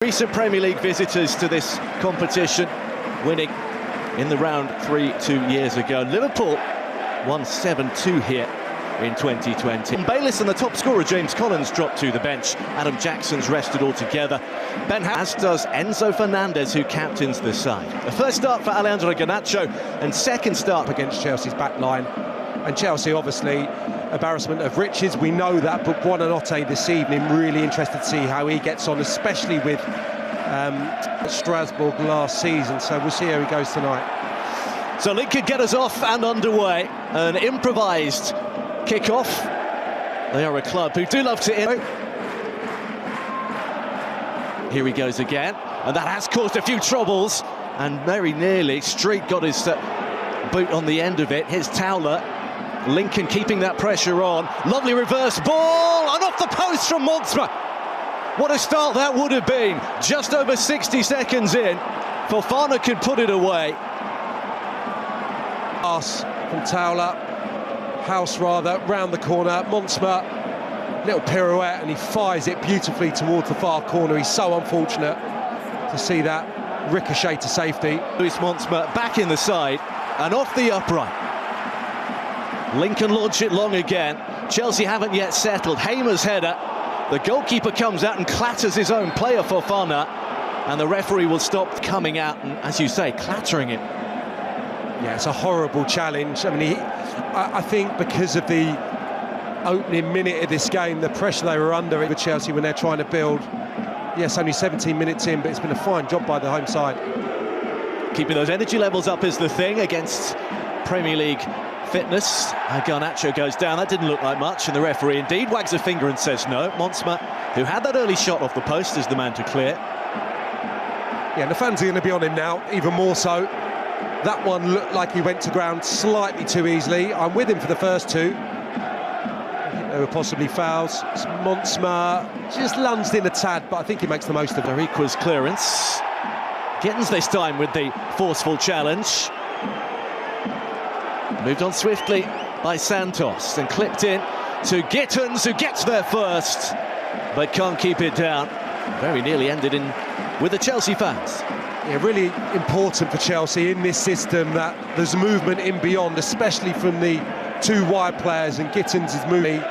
Recent Premier League visitors to this competition, winning in the round 3 2 years ago. Liverpool won 7-2 here in 2020. Bayliss and the top scorer James Collins dropped to the bench. Adam Jackson's rested altogether. As does Enzo Fernandez, who captains the side. The first start for Alejandro Gernacho and second start against Chelsea's back line. And Chelsea, obviously, embarrassment of riches. We know that, but Buonanotte this evening, really interested to see how he gets on, especially with Strasbourg last season. So we'll see how he goes tonight. So Link could get us off and underway. An improvised kick-off. They are a club who do love to... Here he goes again, and that has caused a few troubles. And very nearly, Street got his boot on the end of it. Here's Towler. Lincoln keeping that pressure on. Lovely reverse ball, and off the post from Montsma. What a start that would have been. Just over 60 seconds in, Fofana could put it away. Pass from Towler, House rather, round the corner. Montsma, little pirouette, and he fires it beautifully towards the far corner. He's so unfortunate to see that ricochet to safety. Luis Montsma back in the side and off the upright. Lincoln launch it long again. Chelsea haven't yet settled. Hamer's header. The goalkeeper comes out and clatters his own player, Fofana, and the referee will stop coming out and, as you say, clattering it. Yeah, it's a horrible challenge. I mean, I think because of the opening minute of this game, the pressure they were under with Chelsea when they're trying to build. Yes, only 17 minutes in, but it's been a fine job by the home side. Keeping those energy levels up is the thing against Premier League fitness. Gernacho goes down. That didn't look like much, and the referee indeed wags a finger and says no. Montsma, who had that early shot off the post, is the man to clear. Yeah, and the fans are going to be on him now, even more so. That one looked like he went to ground slightly too easily. I'm with him for the first two. I think there were possibly fouls. Montsma just lunged in a tad, but I think he makes the most of it. Mariqua's clearance. Gittins this time with the forceful challenge. Moved on swiftly by Santos and clipped in to Gittins, who gets there first, but can't keep it down. Very nearly ended in with the Chelsea fans. Yeah, really important for Chelsea in this system that there's movement in beyond, especially from the two wide players, and Gittins is moving.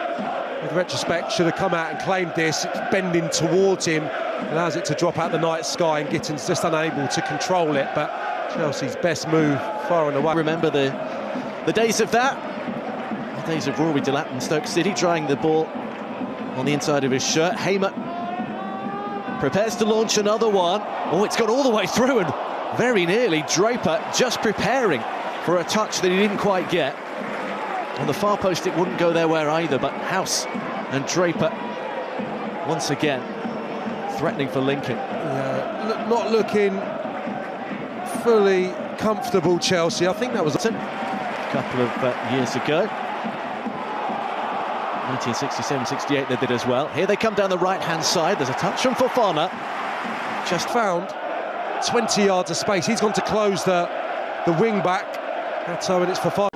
With retrospect, should have come out and claimed this. It's bending towards him, allows it to drop out the night sky, and Gittins just unable to control it. But Chelsea's best move, far and away. Remember the days of that, the days of Rory Delap in Stoke City, drying the ball on the inside of his shirt. Hamer prepares to launch another one. Oh, it's gone all the way through, and very nearly Draper just preparing for a touch that he didn't quite get. On the far post, it wouldn't go their way either, but House and Draper once again threatening for Lincoln. Not looking fully comfortable, Chelsea. I think that was a couple of years ago. 1967-68 they did as well. Here they come down the right-hand side. There's a touch from Fofana. Just found 20 yards of space. He's gone to close the wing back. That's how it's Fofana.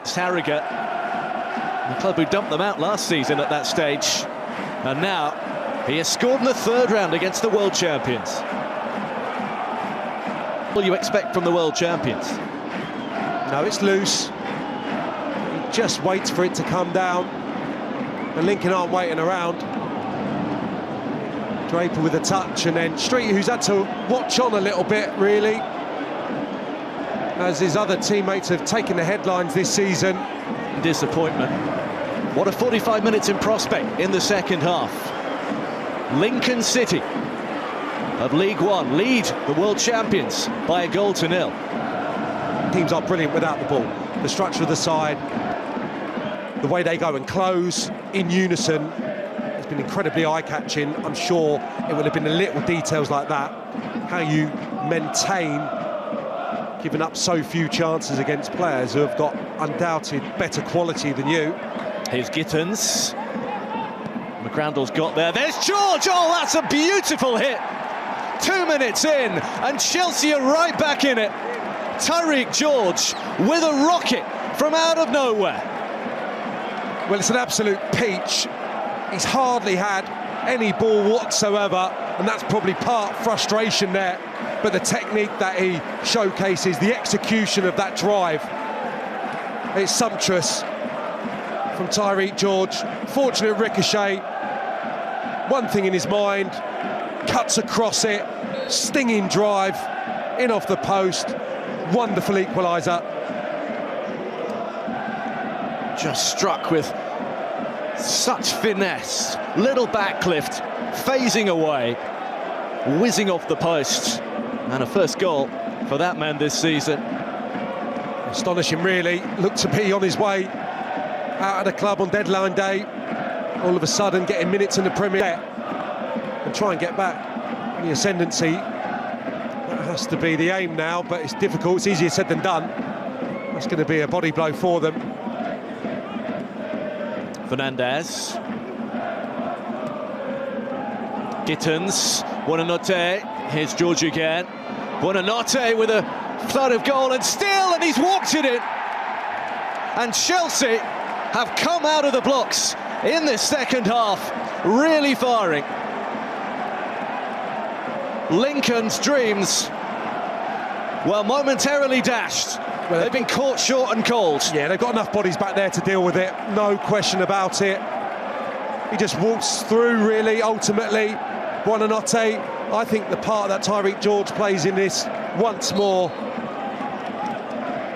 ex-Harrogate, the club who dumped them out last season at that stage. And now he has scored in the third round against the world champions. What will you expect from the world champions? No, it's loose. He just waits for it to come down. And Lincoln aren't waiting around. Draper with a touch, and then Street, who's had to watch on a little bit, really, as his other teammates have taken the headlines this season. Disappointment. What a 45 minutes in prospect in the second half. Lincoln City of League One lead the world champions by 1-0. Teams are brilliant without the ball. The structure of the side, the way they go and close in unison, has been incredibly eye-catching. I'm sure it would have been the little details like that, how you maintain giving up so few chances against players who have got undoubted better quality than you. Here's Gittins. McGrandle's got there. There's George! Oh, that's a beautiful hit! 2 minutes in, and Chelsea are right back in it. Tyreek George with a rocket from out of nowhere. Well, it's an absolute peach. He's hardly had any ball whatsoever, and that's probably part frustration there. But the technique that he showcases, the execution of that drive, it's sumptuous from Tyreek George. Fortunate ricochet. One thing in his mind, cuts across it, stinging drive, in off the post. Wonderful equaliser. Just struck with such finesse. Little backlift, phasing away, whizzing off the post. And a first goal for that man this season. Astonishing, really. Looked to be on his way out of the club on deadline day. All of a sudden getting minutes in the Premier League and try and get back in the ascendancy. That has to be the aim now, but it's difficult. It's easier said than done. That's going to be a body blow for them. Fernandez. Gittins. Buonanotte. Here's George again. Buonanotte with a flood of goal, and still, and he's walked it in. And Chelsea have come out of the blocks in this second half, really firing. Lincoln's dreams, well, momentarily dashed. Well, they've been caught short and cold. Yeah, they've got enough bodies back there to deal with it, no question about it. He just walks through, really, ultimately. Buonanotte, I think the part that Tyreek George plays in this once more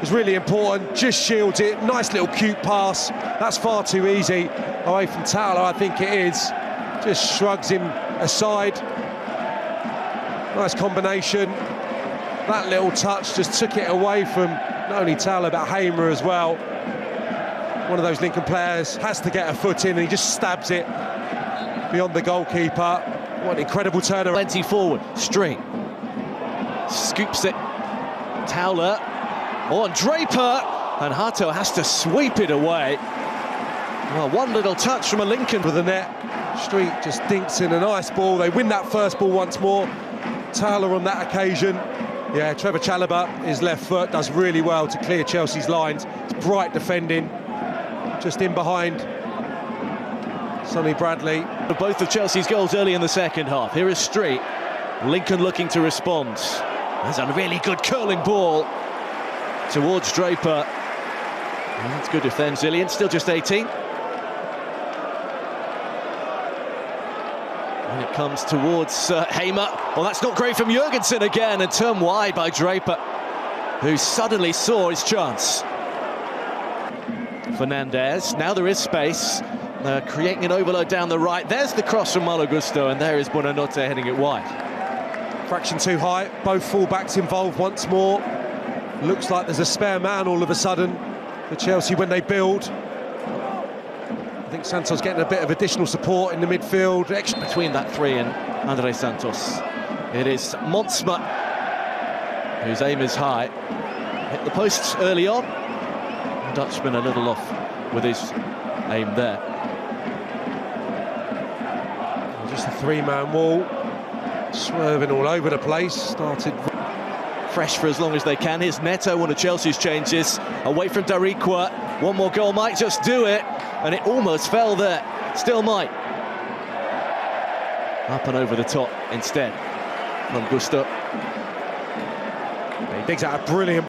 is really important. Just shields it, nice little cute pass. That's far too easy away from Towler, I think it is. Just shrugs him aside. Nice combination. That little touch just took it away from not only Towler but Hamer as well. One of those Lincoln players has to get a foot in, and he just stabs it beyond the goalkeeper. What an incredible turnaround. Plenty forward, straight. Scoops it. Towler. Oh, and Draper. And Hato has to sweep it away. Well, one little touch from a Lincoln. For the net. Street just dinks in a nice ball. They win that first ball once more. Towler on that occasion. Yeah, Trevor Chalobah, his left foot, does really well to clear Chelsea's lines. It's bright defending. Just in behind Sonny Bradley. Both of Chelsea's goals early in the second half. Here is Street. Lincoln looking to respond. There's a really good curling ball towards Draper. And that's good if then Zillian, still just 18. When it comes towards Hamer. Well, that's not great from Jurgensen again, and turned wide by Draper, who suddenly saw his chance. Fernandez, now there is space. Creating an overload down the right. There's the cross from Malo Gusto, and there is Buonanotte heading it wide. Fraction too high, both full-backs involved once more. Looks like there's a spare man all of a sudden for Chelsea when they build. I think Santos getting a bit of additional support in the midfield. Between that three and Andre Santos. It is Montsma, whose aim is high. Hit the posts early on. The Dutchman a little off with his aim there. Just a three-man wall, swerving all over the place. Started fresh for as long as they can. Here's Neto, one of Chelsea's changes, away from Darikwa. One more goal might just do it, and it almost fell there. Still might. Up and over the top instead from Gusto. He digs out a brilliant